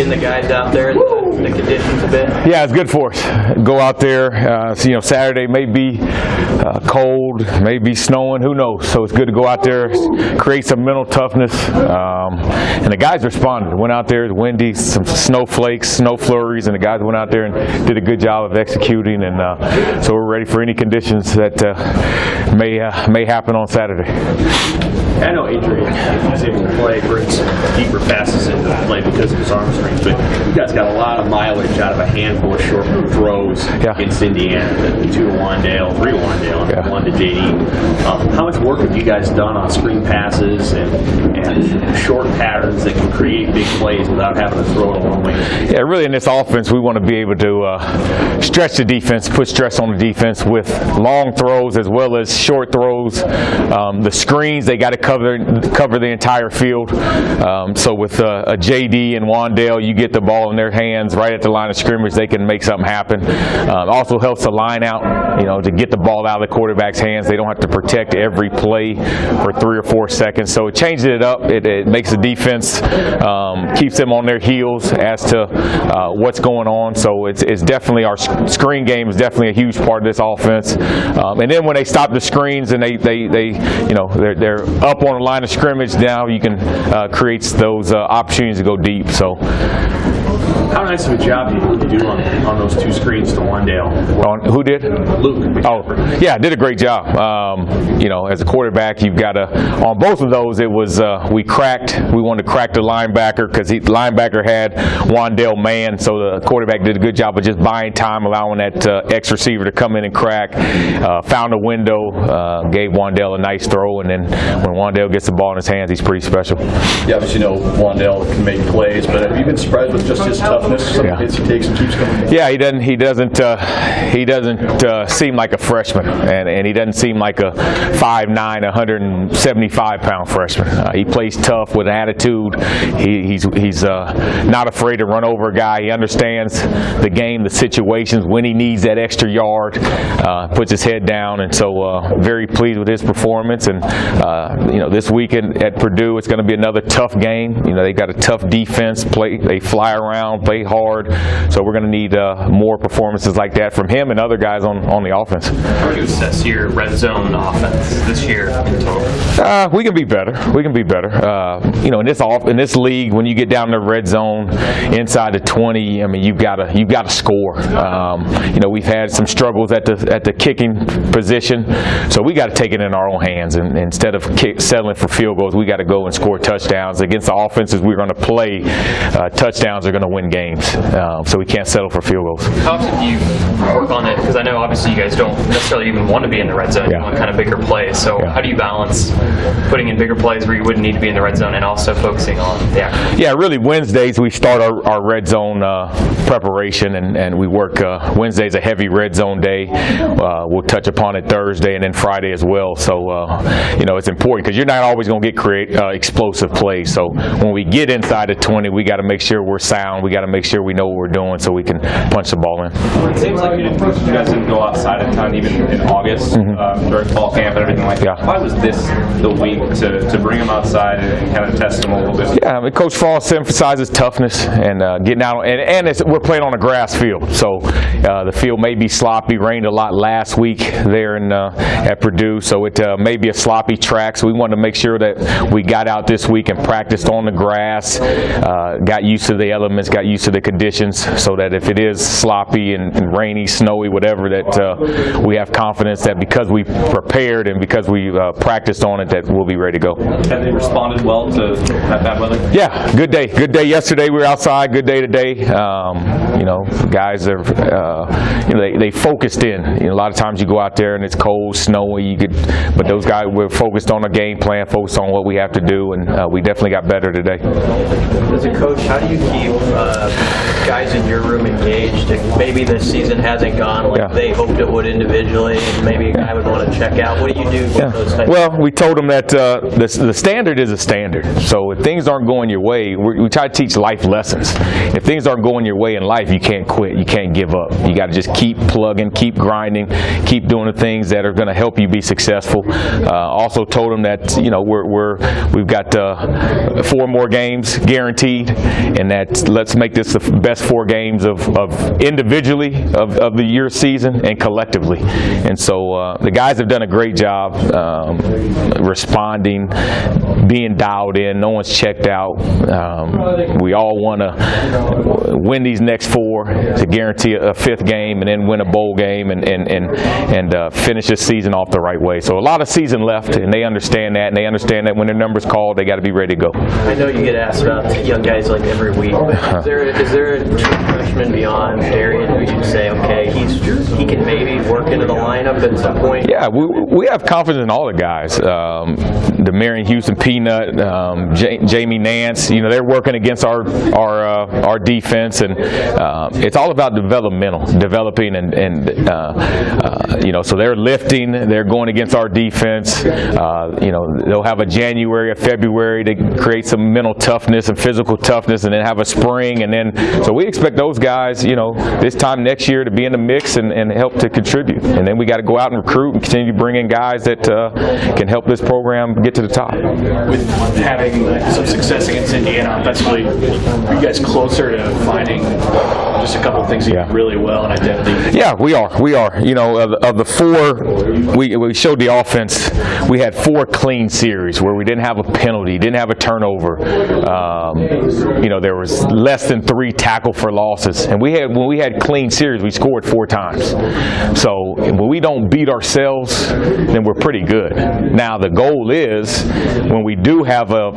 getting the guys out there, the conditions a bit? Yeah, it's good for us. Go out there. Saturday may be cold, may be snowing, who knows? So it's good to go out there, create some mental toughness. And the guys responded. Went out there, it was windy, some snowflakes, snow flurries, and the guys went out there and did a good job of executing. And so we're ready for any conditions that may happen on Saturday. I know Adrian is able to play, brings deeper passes into the play because of his arm strength, but you guys got a lot of mileage out of a handful of short throws against Indiana, 2 to Wandale, 3 to Wandale, and 1 to JD. How much work have you guys done on screen passes and short patterns that can create big plays without having to throw it a long way? Yeah, really in this offense, we want to be able to stretch the defense, put stress on the defense with long throws as well as short throws. The screens, they got to cover the entire field. So with a JD and Wandale, you get the ball in their hands right at the line of scrimmage, they can make something happen. Also helps the line out, to get the ball out of the quarterback's hands. They don't have to protect every play for 3 or 4 seconds. So it changes it up. It makes the defense, keeps them on their heels as to what's going on. So it's definitely, our screen game is definitely a huge part of this offense. And then when they stop the screens and they're up on the line of scrimmage, now you can create those opportunities to go deep. So. How nice of a job did you do on those 2 screens to Wandale? Who did? Luke. Oh, yeah, did a great job. As a quarterback, you've got to, on both of those, it was, we wanted to crack the linebacker because the linebacker had Wandale man, so the quarterback did a good job of just buying time, allowing that X receiver to come in and crack. Found a window, gave Wandale a nice throw, and then when Wandale gets the ball in his hands, he's pretty special. Yeah, obviously, Wandale can make plays, but have you been surprised with just his toughness? Some hits he takes and keeps coming. Yeah, he doesn't seem like a freshman, and he doesn't seem like a 5'9", 175-pound freshman. He plays tough with attitude. He's not afraid to run over a guy. He understands the game, the situations, when he needs that extra yard, puts his head down, and so very pleased with his performance. And this weekend at Purdue, it's going to be another tough game. They got a tough defense. They fly around, play hard. So we're going to need more performances like that from him and other guys on the offense. How do you assess your red zone offense this year in total? We can be better. In this league, when you get down to the red zone inside the 20, I mean, you've got to score. We've had some struggles at the kicking position, so we got to take it in our own hands. And instead of settling for field goals, we got to go and score touchdowns against the offenses we're going to play. Touchdowns are going to win games, so we can't settle for field goals. How often do you work on it? Because I know obviously you guys don't necessarily even want to be in the red zone. You want kind of bigger plays. So how do you balance putting in bigger plays where you wouldn't need to be in the red zone and also focusing on the action? Yeah, really Wednesdays we start our red zone preparation, and we work Wednesday's a heavy red zone day. We'll touch upon it Thursday and then Friday as well. So it's important because you're not always going to get explosive plays. So when we get inside the 20, we got to make sure we're sound. We got to make sure we know what we're doing so we can punch the ball in. It seems like you guys didn't go outside of town even in August during fall camp and everything like that. Yeah. Why was this the week to bring them outside and kind of test them a little bit? Yeah, Coach Frost emphasizes toughness and getting out, and we're playing on a grass field, so the field may be sloppy. Rained a lot last week there at Purdue, so it may be a sloppy track. So we wanted to make sure that we got out this week and practiced on the grass, got used to the elements, got used to the conditions, so that if it is sloppy and rainy, snowy, whatever, that we have confidence that because we prepared and because we practiced on it, that we'll be ready to go. Have they responded well to that bad weather? Yeah, good day. Good day yesterday. We were outside. Good day today. Guys are, they focused in. A lot of times you go out there and it's cold, snowy. But those guys were focused on a game plan, focused on what we have to do, and we definitely got better today. As a coach, how do you keep guys in your room engaged? If maybe the season hasn't gone like they hoped it would individually, and maybe a guy would want to check out. What do you do with those types? Well, we told them that the standard is a standard. So if things aren't going your way, we try to teach life lessons. If things aren't going your way in life, you can't quit. You can't give up. You got to just keep plugging, keep grinding, keep doing the things that are going to help you be successful. Also told them that we've got 4 more games guaranteed, and that let's make this the best 4 games of individually of the year season and collectively. And so the guys have done a great job responding, being dialed in. No one's checked out. We all want to win these next 4 to guarantee a 5th game, and then win a bowl game and finish this season off the right way. So a lot of season left, and they understand that, and they understand that when their number's called, they got to be ready to go. I know you get asked about young guys like every week, but is there a true freshman beyond Darian who you'd say, okay, he can maybe work into the lineup at some point? Yeah, we have confidence in all the guys. The Marion Houston Peanut, Jamie Nance, they're working against our defense, and it's all about developing, so they're lifting, they're going against our defense. They'll have a January, a February to create some mental toughness and physical toughness, and then have a spring, and then so we expect those guys, this time next year to be in the mix and help to contribute. And then we got to go out and recruit and continue to bring in guys that can help this program get to the top. With having some success against Indiana offensively, are you guys closer to finding just a couple of things you do really well in identity? Yeah, we are. Of the 4, we showed the offense. We had 4 clean series where we didn't have a penalty, didn't have a turnover. There was less than 3 tackle for losses, and when we had clean series, we scored 4 times. So when we don't beat ourselves, then we're pretty good. Now the goal is when we do have a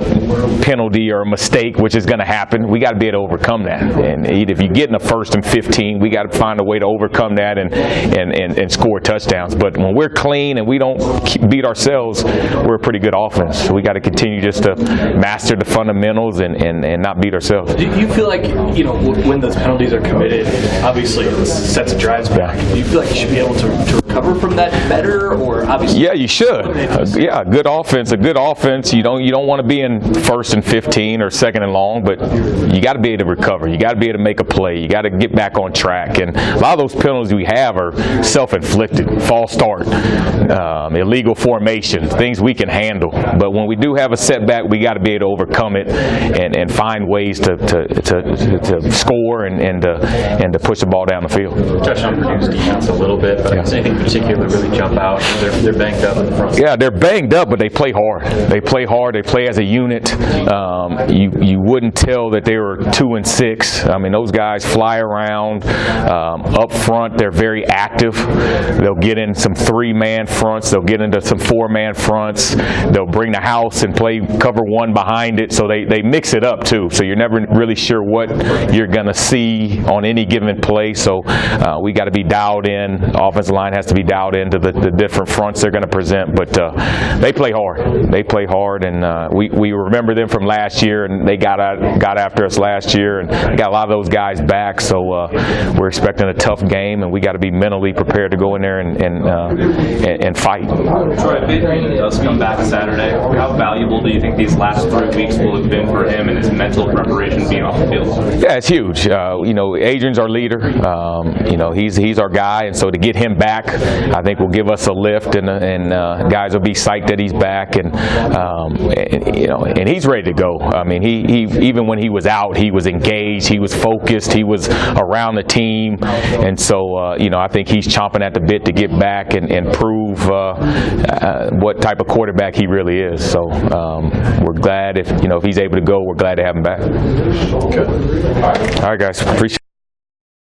penalty or a mistake, which is going to happen, we got to be able to overcome that. And if you get in the 1st and 15, we got to find a way to overcome that and score touchdowns. But when we're clean and we don't beat ourselves, we're a pretty good offense. So we got to continue just to master the fundamentals and not beat ourselves. Do you feel like, when those penalties are committed, obviously it sets drives back. Do you feel like you should be able to recover from that better, or obviously? Yeah, you should. A good offense. You don't want to be in 1st and 15 or 2nd and long, but you got to be able to recover. You got to be able to make a play. You got to get back on track. And a lot of those penalties we have are self-inflicted, false start, illegal formation, things we can handle. But when we do have a setback, we got to be able to overcome it and find ways to score and to push the ball down the field. Touch on Purdue's defense a little bit, but does anything particular really jump out? They're banged up in the front. Yeah, they're banged up, but they play hard. They play as a unit. You wouldn't tell that they were 2 and 6. I mean, those guys fly around. Up front, they're very active. They'll get in some 3-man fronts. They'll get into some 4-man fronts. They'll bring the house and play cover 1 behind it. So they mix it up too. So you're never really sure what you're going to see on any given play. So we got to be dialed in. The offensive line has to be dialed into the different fronts they're going to present. But they play hard. They play hard, and we remember them from last year, and they got after us last year, and got a lot of those guys back. So we're expecting a tough game, and we got to be mentally prepared to go in there and fight. Troy, if Adrian does come back Saturday, how valuable do you think these last 3 weeks will have been for him and his mental preparation being off the field? Yeah, it's huge. Adrian's our leader. He's our guy, and so to get him back, I think will give us a lift, and guys will be psyched that he's back, and he's ready to go. I mean, he even when he was out, he was engaged, he was focused, he was around the team, and so I think he's chomping at the bit to get back and prove what type of quarterback he really is. So we're glad if he's able to go. We're glad to have him back. Good. All right, guys. Appreciate it.